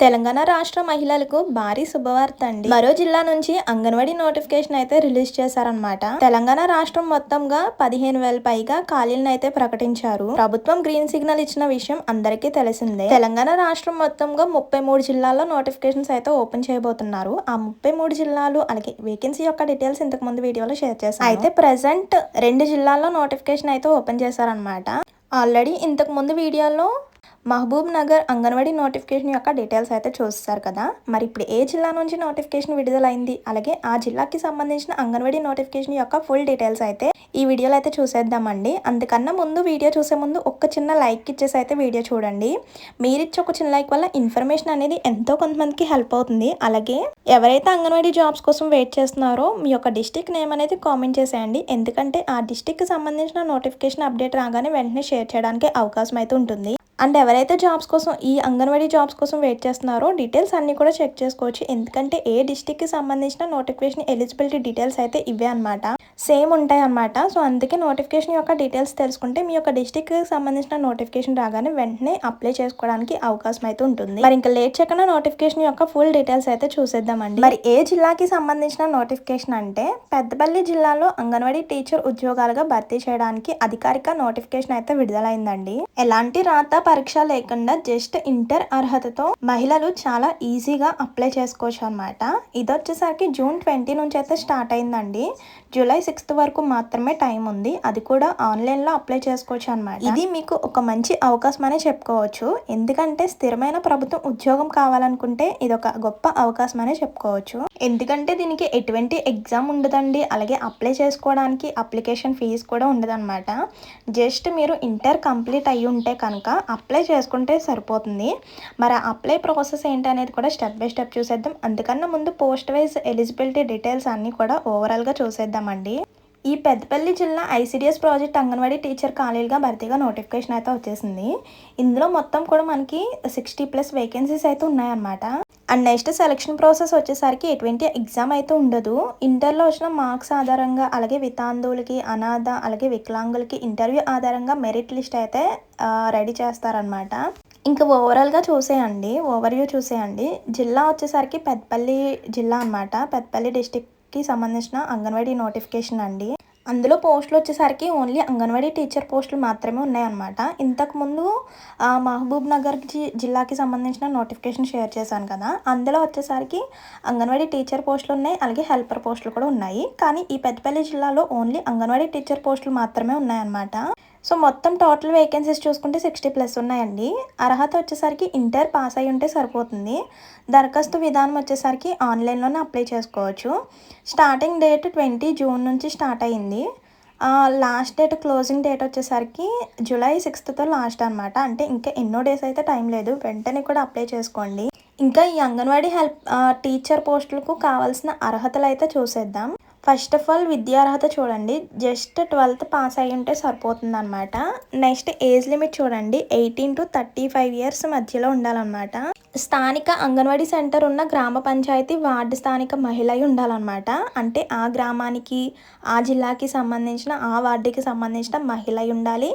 తెలంగాణ రాష్ట్ర మహిళలకు భారీ శుభవార్త అండి. మరో జిల్లా నుంచి అంగన్వాడీ నోటిఫికేషన్ అయితే రిలీజ్ చేశారనమాట. తెలంగాణ రాష్ట్రం మొత్తంగా 15,000 పైగా ఖాళీలను అయితే ప్రకటించారు. ప్రభుత్వం గ్రీన్ సిగ్నల్ ఇచ్చిన విషయం అందరికీ తెలిసిందే. తెలంగాణ రాష్ట్రం మొత్తంగా 33 జిల్లాల్లో నోటిఫికేషన్స్ అయితే ఓపెన్ చేయబోతున్నారు. ఆ 33 జిల్లాలు అలాగే వేకెన్సీ యొక్క డీటెయిల్స్ ఇంతకు ముందు వీడియోలో షేర్ చేశాను. అయితే ప్రెసెంట్ 2 జిల్లాల్లో నోటిఫికేషన్ అయితే ఓపెన్ చేశారనమాట. ఆల్రెడీ ఇంతకు ముందు వీడియోలో మహబూబ్ నగర్ అంగన్వాడీ నోటిఫికేషన్ యొక్క డీటెయిల్స్ అయితే చూస్తారు కదా. మరి ఇప్పుడు ఏ జిల్లా నుంచి నోటిఫికేషన్ విడుదలైంది, అలాగే ఆ జిల్లాకి సంబంధించిన అంగన్వాడీ నోటిఫికేషన్ యొక్క ఫుల్ డీటెయిల్స్ అయితే ఈ వీడియోలో అయితే చూసేద్దామండి. అందుకన్నా ముందు వీడియో చూసే ముందు ఒక చిన్న లైక్ ఇచ్చేసి అయితే వీడియో చూడండి. మీరిచ్చే ఒక చిన్న లైక్ వల్ల ఇన్ఫర్మేషన్ అనేది ఎంతో కొంతమందికి హెల్ప్ అవుతుంది. అలాగే ఎవరైతే అంగన్వాడీ జాబ్స్ కోసం వెయిట్ చేస్తున్నారో మీ యొక్క డిస్టిక్ నేమ్ అనేది కామెంట్ చేసేయండి. ఎందుకంటే ఆ డిస్టిక్కి సంబంధించిన నోటిఫికేషన్ అప్డేట్ రాగానే వెంటనే షేర్ చేయడానికి అవకాశం అయితే ఉంటుంది. అండ్ ఎవరైతే జాబ్స్ కోసం ఈ అంగన్వాడీ జాబ్స్ కోసం వెయిట్ చేస్తున్నారో డీటెయిల్స్ అన్నీ కూడా చెక్ చేసుకోవచ్చు. ఎందుకంటే ఏ డిస్టిక్కి సంబంధించిన నోటిఫికేషన్ ఎలిజిబిలిటీ డీటెయిల్స్ అయితే ఇవే అనమాట, సేమ్ ఉంటాయి అనమాట. సో అందుకే నోటిఫికేషన్ యొక్క డీటెయిల్స్ తెలుసుకుంటే మీ యొక్క డిస్టిక్కి సంబంధించిన నోటిఫికేషన్ రాగానే వెంటనే అప్లై చేసుకోవడానికి అవకాశం అయితే ఉంటుంది. మరి ఇంకా లేట్ చేయకుండా నోటిఫికేషన్ యొక్క ఫుల్ డీటెయిల్స్ అయితే చూసేద్దామండి. మరి ఏ జిల్లాకి సంబంధించిన నోటిఫికేషన్ అంటే పెద్దపల్లి జిల్లాలో అంగన్వాడీ టీచర్ ఉద్యోగాలుగా భర్తీ చేయడానికి అధికారిక నోటిఫికేషన్ అయితే విడుదలైందండి. ఎలాంటి రాత పరీక్ష లేకుండా జస్ట్ ఇంటర్ అర్హతతో మహిళలు చాలా ఈజీగా అప్లై చేసుకోవచ్చు అనమాట. ఇది వచ్చేసరికి జూన్ 20 నుంచి అయితే స్టార్ట్ అయిందండి. జూలై 6 వరకు మాత్రమే టైం ఉంది. అది కూడా ఆన్లైన్లో అప్లై చేసుకోవచ్చు అనమాట. ఇది మీకు ఒక మంచి అవకాశం అనే చెప్పుకోవచ్చు. ఎందుకంటే స్థిరమైన ప్రభుత్వం ఉద్యోగం కావాలనుకుంటే ఇది ఒక గొప్ప అవకాశం అనే చెప్పుకోవచ్చు. ఎందుకంటే దీనికి ఎటువంటి ఎగ్జామ్ ఉండదండి. అలాగే అప్లై చేసుకోవడానికి అప్లికేషన్ ఫీజు కూడా ఉండదన్నమాట. జస్ట్ మీరు ఇంటర్ కంప్లీట్ అయ్యి ఉంటే కనుక అప్లై చేసుకుంటే సరిపోతుంది. మరి అప్లై ప్రాసెస్ ఏంటి అనేది కూడా స్టెప్ బై స్టెప్ చూసేద్దాం. అందుకన్నా ముందు పోస్ట్ వైజ్ ఎలిజిబిలిటీ డీటెయిల్స్ అన్నీ కూడా ఓవరాల్గా చూసేద్దామండి. ఈ పెద్దపల్లి జిల్లా ఐసిడిఎస్ ప్రాజెక్ట్ అంగన్వాడీ టీచర్ ఖాళీలుగా భర్తీగా నోటిఫికేషన్ అయితే వచ్చేసింది. ఇందులో మొత్తం కూడా మనకి 60+ వేకెన్సీస్ అయితే ఉన్నాయన్నమాట. అండ్ నెక్స్ట్ సెలక్షన్ ప్రాసెస్ వచ్చేసరికి ఎటువంటి ఎగ్జామ్ అయితే ఉండదు. ఇంటర్లో వచ్చిన మార్క్స్ ఆధారంగా అలాగే వితాంతువులకి, అనాథ అలాగే వికలాంగులకి ఇంటర్వ్యూ ఆధారంగా మెరిట్ లిస్ట్ అయితే రెడీ చేస్తారనమాట. ఇంకా ఓవరాల్గా చూసేయండి, ఓవర్వ్యూ చూసేయండి. జిల్లా వచ్చేసరికి పెద్దపల్లి జిల్లా అనమాట. పెద్దపల్లి డిస్టిక్కి సంబంధించిన అంగన్వాడీ నోటిఫికేషన్ అండి. అందులో పోస్టులు వచ్చేసరికి ఓన్లీ అంగన్వాడీ టీచర్ పోస్టులు మాత్రమే ఉన్నాయన్నమాట. ఇంతకుముందు మహబూబ్ నగర్ జిల్లాకి సంబంధించిన నోటిఫికేషన్ షేర్ చేశాను కదా, అందులో వచ్చేసరికి అంగన్వాడీ టీచర్ పోస్టులు ఉన్నాయి, అలాగే హెల్పర్ పోస్టులు కూడా ఉన్నాయి. కానీ ఈ పెద్దపల్లి జిల్లాలో ఓన్లీ అంగన్వాడీ టీచర్ పోస్టులు మాత్రమే ఉన్నాయన్నమాట. సో మొత్తం టోటల్ వేకెన్సీస్ చూసుకుంటే 60+ ఉన్నాయండి. అర్హత వచ్చేసరికి ఇంటర్ పాస్ అయి ఉంటే సరిపోతుంది. దరఖాస్తు విధానం వచ్చేసరికి ఆన్లైన్లోనే అప్లై చేసుకోవచ్చు. స్టార్టింగ్ డేట్ 20 జూన్ నుంచి స్టార్ట్ అయ్యింది. లాస్ట్ డేట్ క్లోజింగ్ డేట్ వచ్చేసరికి జూలై 6తో లాస్ట్ అనమాట. అంటే ఇంకా ఎన్నో డేస్ అయితే టైం లేదు, వెంటనే కూడా అప్లై చేసుకోండి. ఇంకా ఈ అంగన్వాడీ టీచర్ పోస్టులకు కావాల్సిన అర్హతలు అయితే చూసేద్దాం. ఫస్ట్ ఆఫ్ ఆల్ విద్యార్హత చూడండి, జస్ట్ 12th పాస్ అయ్యి ఉంటే సరిపోతుంది అనమాట. నెక్స్ట్ ఏజ్ లిమిట్ చూడండి, 18 to 35 years మధ్యలో ఉండాలన్నమాట. స్థానిక అంగన్వాడీ సెంటర్ ఉన్న గ్రామ పంచాయతీ వార్డు స్థానిక మహిళ అయి ఉండాలన్నమాట. అంటే ఆ గ్రామానికి, ఆ జిల్లాకి సంబంధించిన, ఆ వార్డుకి సంబంధించిన మహిళ అయి ఉండాలి.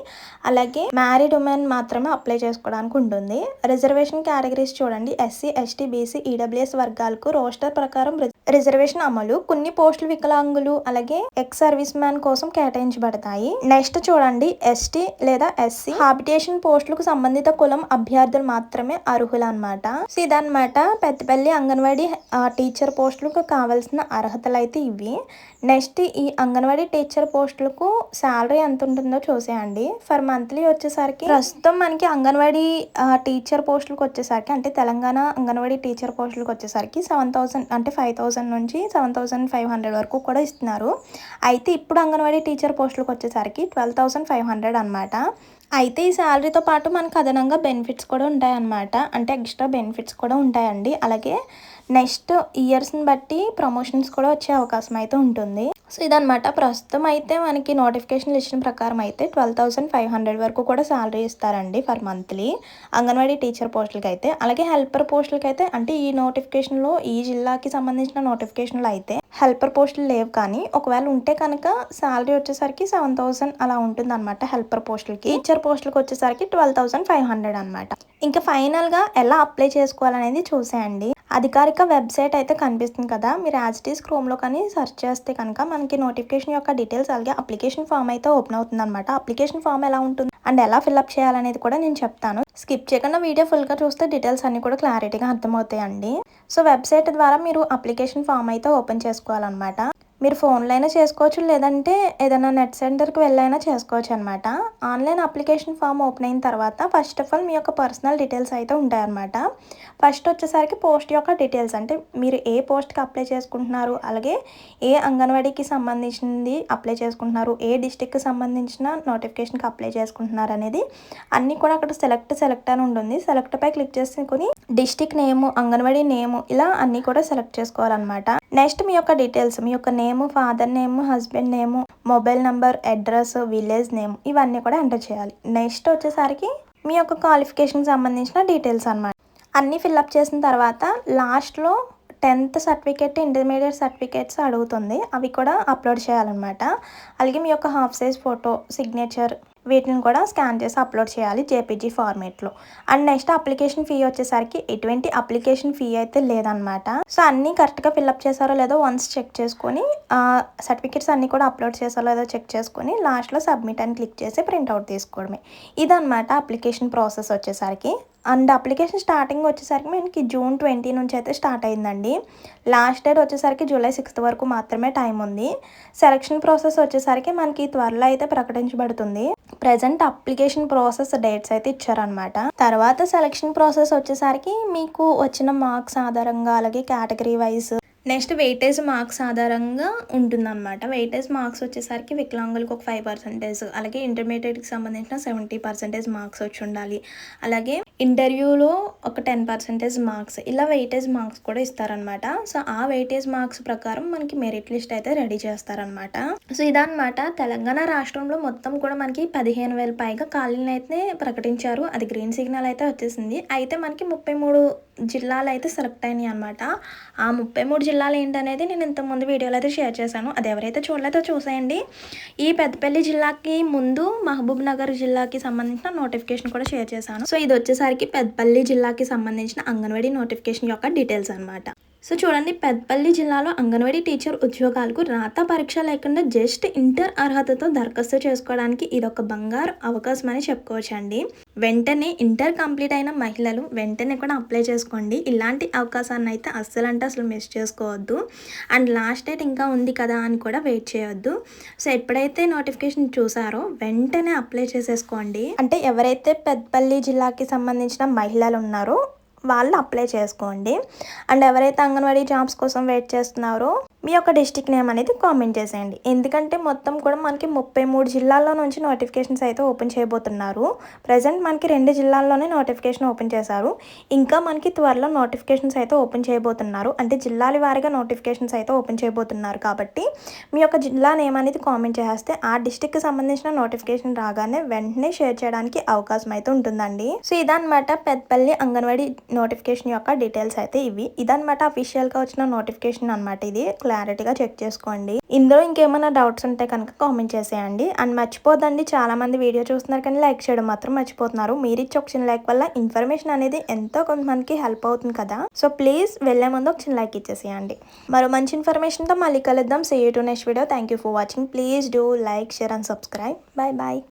అలాగే మ్యారీడ్ ఉమెన్ మాత్రమే అప్లై చేసుకోవడానికి ఉంటుంది. రిజర్వేషన్ కేటగిరీస్ చూడండి, ఎస్సీ, ఎస్టీ, బీసీ, ఈడబ్ల్యూఎస్ వర్గాలకు రోస్టర్ ప్రకారం రిజర్వేషన్ అమలు. కొన్ని పోస్టులు వికలాంగులు అలాగే ఎక్స్ సర్వీస్ మ్యాన్ కోసం కేటాయించబడతాయి. నెక్స్ట్ చూడండి, ఎస్టీ లేదా ఎస్సీ హాబిటేషన్ పోస్టులకు సంబంధిత కులం అభ్యర్థులు మాత్రమే అర్హులు అనమాట. ఇదన్నమాట పెద్దపల్లి అంగన్వాడీ టీచర్ పోస్టులకు కావాల్సిన అర్హతలు అయితే ఇవి. నెక్స్ట్ ఈ అంగన్వాడీ టీచర్ పోస్టులకు శాలరీ ఎంత ఉంటుందో చూసేయండి. ఫర్ మంత్లీ వచ్చేసరికి ప్రస్తుతం మనకి అంగన్వాడీ టీచర్ పోస్టులకు వచ్చేసరికి, అంటే తెలంగాణ అంగన్వాడీ టీచర్ పోస్టులకు వచ్చేసరికి 7,000 అంటే 5,000 నుంచి 7,500 వరకు కూడా ఇస్తున్నారు. అయితే ఇప్పుడు అంగన్వాడీ టీచర్ పోస్టులకు వచ్చేసరికి 12,500 అనమాట. అయితే ఈ శాలరీతో పాటు మనకు అదనంగా బెనిఫిట్స్ కూడా ఉంటాయన్నమాట. అంటే ఎక్స్ట్రా బెనిఫిట్స్ కూడా ఉంటాయండి. అలాగే నెక్స్ట్ ఇయర్స్ని బట్టి ప్రమోషన్స్ కూడా వచ్చే అవకాశం అయితే ఉంటుంది. సో ఇదనమాట. ప్రస్తుతం అయితే మనకి నోటిఫికేషన్లు ఇచ్చిన ప్రకారం అయితే 12,500 వరకు కూడా శాలరీ ఇస్తారండి ఫర్ మంత్లీ అంగన్వాడీ టీచర్ పోస్టులకి అయితే. అలాగే హెల్పర్ పోస్టులకి అయితే అంటే ఈ నోటిఫికేషన్లో ఈ జిల్లాకి సంబంధించిన నోటిఫికేషన్లు అయితే హెల్పర్ పోస్టులు లేవు, కానీ ఒకవేళ ఉంటే కనుక శాలరీ వచ్చేసరికి 7,000 అలా ఉంటుంది అనమాట హెల్పర్ పోస్టులకి. టీచర్ పోస్టులకి వచ్చేసరికి 12,500 అనమాట. ఇంకా ఫైనల్గా ఎలా అప్లై చేసుకోవాలనేది చూసేయండి. అధికారిక వెబ్సైట్ అయితే కనిపిస్తుంది కదా, మీరు యాజ్ ఇట్ ఈస్ క్రోమ్లో కానీ సెర్చ్ చేస్తే కనుక మనకి నోటిఫికేషన్ యొక్క డీటెయిల్స్ అలాగే అప్లికేషన్ ఫామ్ అయితే ఓపెన్ అవుతుంది అనమాట. అప్లికేషన్ ఫామ్ ఎలా ఉంటుంది అండ్ ఎలా ఫిల్అప్ చేయాలనేది కూడా నేను చెప్తాను. స్కిప్ చేయకుండా వీడియో ఫుల్గా చూస్తే డీటెయిల్స్ అన్ని కూడా క్లారిటీగా అర్థమవుతాయండి. సో వెబ్సైట్ ద్వారా మీరు అప్లికేషన్ ఫామ్ అయితే ఓపెన్ చేసుకోవాలన్నమాట. మీరు ఫోన్లో అయినా చేసుకోవచ్చు, లేదంటే ఏదైనా నెట్ సెంటర్కి వెళ్ళైనా చేసుకోవచ్చు అనమాట. ఆన్లైన్ అప్లికేషన్ ఫామ్ ఓపెన్ అయిన తర్వాత ఫస్ట్ ఆఫ్ ఆల్ మీ యొక్క పర్సనల్ డీటెయిల్స్ అయితే ఉంటాయన్నమాట. ఫస్ట్ వచ్చేసరికి పోస్ట్ యొక్క డీటెయిల్స్, అంటే మీరు ఏ పోస్ట్కి అప్లై చేసుకుంటున్నారు, అలాగే ఏ అంగన్వాడీకి సంబంధించింది అప్లై చేసుకుంటున్నారు, ఏ డిస్టిక్కి సంబంధించిన నోటిఫికేషన్కి అప్లై చేసుకుంటున్నారు అనేది అన్నీ కూడా అక్కడ సెలెక్ట్ అని ఉంటుంది. సెలెక్ట్పై క్లిక్ చేసుకుని డిస్టిక్ నేము, అంగన్వాడీ నేము ఇలా అన్నీ కూడా సెలెక్ట్ చేసుకోవాలన్నమాట. నెక్స్ట్ మీ యొక్క డీటెయిల్స్, మీ యొక్క name, father name, husband name, mobile number, address, village name ఇవన్నీ కూడా ఎంటర్ చేయాలి. నెక్స్ట్ వచ్చేసరికి మీ యొక్క క్వాలిఫికేషన్కి సంబంధించిన డీటెయిల్స్ అనమాట. అన్నీ ఫిల్అప్ చేసిన తర్వాత లాస్ట్లో 10th సర్టిఫికేట్, ఇంటర్మీడియట్ సర్టిఫికేట్స్ అడుగుతుంది, అవి కూడా అప్లోడ్ చేయాలన్నమాట. అలాగే మీ యొక్క హాఫ్ సైజ్ ఫోటో, సిగ్నేచర్ వీటిని కూడా స్కాన్ చేసి అప్లోడ్ చేయాలి జేపీజీ ఫార్మేట్లో. అండ్ నెక్స్ట్ అప్లికేషన్ ఫీ వచ్చేసరికి ఎటువంటి అప్లికేషన్ ఫీ అయితే లేదనమాట. సో అన్నీ కరెక్ట్గా ఫిల్అప్ చేశారో లేదో వన్స్ చెక్ చేసుకొని సర్టిఫికేట్స్ అన్నీ కూడా అప్లోడ్ చేశారో లేదో చెక్ చేసుకొని లాస్ట్లో సబ్మిట్ అని క్లిక్ చేసి ప్రింట్అవుట్ తీసుకోవడమే. ఇదనమాట అప్లికేషన్ ప్రాసెస్ వచ్చేసరికి. అండ్ అప్లికేషన్ స్టార్టింగ్ వచ్చేసరికి మనకి June 20 నుంచి అయితే స్టార్ట్ అయిందండి. లాస్ట్ డేట్ వచ్చేసరికి July 6 వరకు మాత్రమే టైం ఉంది. సెలక్షన్ ప్రాసెస్ వచ్చేసరికి మనకి త్వరలో అయితే ప్రకటించబడుతుంది. ప్రజెంట్ అప్లికేషన్ ప్రాసెస్ డేట్స్ అయితే ఇచ్చారనమాట. తర్వాత సెలక్షన్ ప్రాసెస్ వచ్చేసరికి మీకు వచ్చిన మార్క్స్ ఆధారంగా అలాగే category wise next weightage marks ఆధారంగా ఉంటుందన్నమాట. వెయిటేజ్ మార్క్స్ వచ్చేసరికి వికలాంగులకు ఒక 5%, అలాగే ఇంటర్మీడియట్కి సంబంధించిన 70% మార్క్స్ వచ్చి ఉండాలి. అలాగే ఇంటర్వ్యూలో ఒక 10% మార్క్స్, ఇలా వెయిటేజ్ మార్క్స్ కూడా ఇస్తారనమాట. సో ఆ వెయిటేజ్ మార్క్స్ ప్రకారం మనకి మెరిట్ లిస్ట్ అయితే రెడీ చేస్తారనమాట. సో ఇదనమాట తెలంగాణ రాష్ట్రంలో మొత్తం కూడా మనకి 15,000 పైగా ఖాళీలను అయితే ప్రకటించారు. అది గ్రీన్ సిగ్నల్ అయితే వచ్చేసింది. అయితే మనకి 33 జిల్లాలు అయితే సెలెక్ట్ అయినాయి అనమాట. ఆ 33 జిల్లాలు ఏంటనేది నేను ఇంతకుముందు వీడియోలో అయితే షేర్ చేశాను. అది ఎవరైతే చూడలేదో చూసేయండి. ఈ పెద్దపల్లి జిల్లాకి ముందు మహబూబ్ నగర్ జిల్లాకి సంబంధించిన నోటిఫికేషన్ కూడా షేర్ చేశాను. సో ఇది వచ్చేసరికి పెద్దపల్లి జిల్లాకి సంబంధించిన అంగన్వాడీ నోటిఫికేషన్ యొక్క డీటెయిల్స్ అనమాట. సో చూడండి, పెద్దపల్లి జిల్లాలో అంగన్వాడీ టీచర్ ఉద్యోగాలకు రాత పరీక్ష లేకుండా జస్ట్ ఇంటర్ అర్హతతో దరఖాస్తు చేసుకోవడానికి ఇదొక బంగారు అవకాశం అని చెప్పుకోవచ్చండి. వెంటనే ఇంటర్ కంప్లీట్ అయిన మహిళలు వెంటనే కూడా అప్లై చేసుకోండి. ఇలాంటి అవకాశాన్ని అయితే అస్సలు మిస్ చేసుకోవద్దు. అండ్ లాస్ట్ డేట్ ఇంకా ఉంది కదా అని కూడా వెయిట్ చేయొద్దు. సో ఎప్పుడైతే నోటిఫికేషన్ చూసారో వెంటనే అప్లై చేసేసుకోండి. అంటే ఎవరైతే పెద్దపల్లి జిల్లాకి సంబంధించిన మహిళలు ఉన్నారో వాళ్ళు అప్లై చేసుకోండి. అండ్ ఎవరైతే అంగన్వాడీ జాబ్స్ కోసం వెయిట్ చేస్తున్నారో మీ యొక్క డిస్టిక్ నేమ్ అనేది కామెంట్ చేసేయండి. ఎందుకంటే మొత్తం కూడా మనకి 33 జిల్లాల్లో నుంచి నోటిఫికేషన్స్ అయితే ఓపెన్ చేయబోతున్నారు. ప్రజెంట్ మనకి 2 జిల్లాల్లోనే నోటిఫికేషన్ ఓపెన్ చేశారు. ఇంకా మనకి త్వరలో నోటిఫికేషన్స్ అయితే ఓపెన్ చేయబోతున్నారు. అంటే జిల్లాల వారీగా నోటిఫికేషన్స్ అయితే ఓపెన్ చేయబోతున్నారు. కాబట్టి మీ యొక్క జిల్లా నేమ్ అనేది కామెంట్ చేస్తే ఆ డిస్టిక్కి సంబంధించిన నోటిఫికేషన్ రాగానే వెంటనే షేర్ చేయడానికి అవకాశం అయితే ఉంటుందండి. సో ఇదన్నమాట పెద్దపల్లి అంగన్వాడీ నోటిఫికేషన్ యొక్క డీటెయిల్స్ అయితే ఇవి. ఇదన్నమాట అఫీషియల్గా వచ్చిన నోటిఫికేషన్ అనమాట. ఇది క్లారిటీగా చెక్ చేసుకోండి. ఇందులో ఇంకేమైనా డౌట్స్ ఉంటే కనుక కామెంట్ చేసేయండి. అండ్ మర్చిపోదండి, చాలా మంది వీడియో చూస్తున్నారు కానీ లైక్ చేయడం మాత్రం మర్చిపోతున్నారు. మీరు ఇచ్చి ఒక చిన్న లైక్ వల్ల ఇన్ఫర్మేషన్ అనేది ఎంతో కొంతమందికి హెల్ప్ అవుతుంది కదా. సో ప్లీజ్ వెళ్ళే ముందు ఒక చిన్న లైక్ ఇచ్చేసేయండి. మరో మంచి ఇన్ఫర్మేషన్తో మళ్ళీ కలుద్దాం. See you to next video. Thank you for watching. Please do like, share and subscribe. Bye bye.